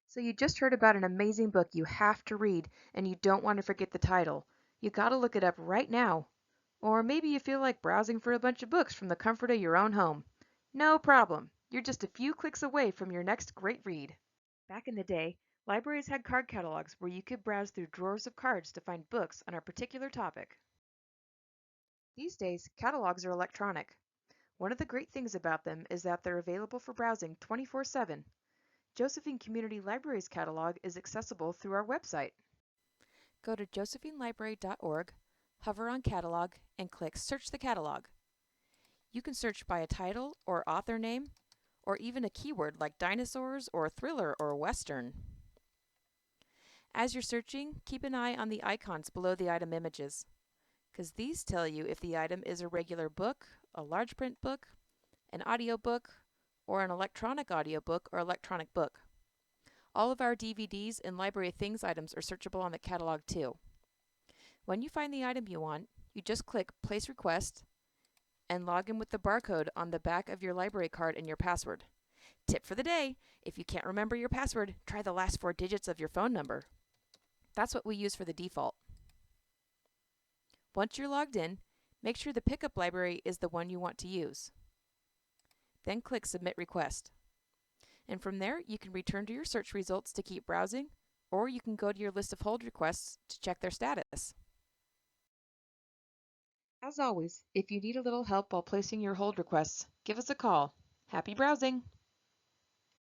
So you just heard about an amazing book you have to read and you don't want to forget the title. You gotta look it up right now. Or maybe you feel like browsing for a bunch of books from the comfort of your own home. No problem. You're just a few clicks away from your next great read. Back in the day, libraries had card catalogs where you could browse through drawers of cards to find books on a particular topic. These days, catalogs are electronic. One of the great things about them is that they're available for browsing 24/7. Josephine Community Library's catalog is accessible through our website. Go to josephinelibrary.org, hover on Catalog, and click Search the Catalog. You can search by a title or author name, or even a keyword like dinosaurs or thriller or western. As you're searching, keep an eye on the icons below the item images, because these tell you if the item is a regular book, a large print book, an audiobook, or an electronic audiobook or electronic book. All of our DVDs and Library of Things items are searchable on the catalog too. When you find the item you want, you just click Place Request and log in with the barcode on the back of your library card and your password. Tip for the day, if you can't remember your password, try the last 4 digits of your phone number. That's what we use for the default. Once you're logged in, make sure the pickup library is the one you want to use. Then click Submit Request. And from there, you can return to your search results to keep browsing, or you can go to your list of hold requests to check their status. As always, if you need a little help while placing your hold requests, give us a call. Happy browsing!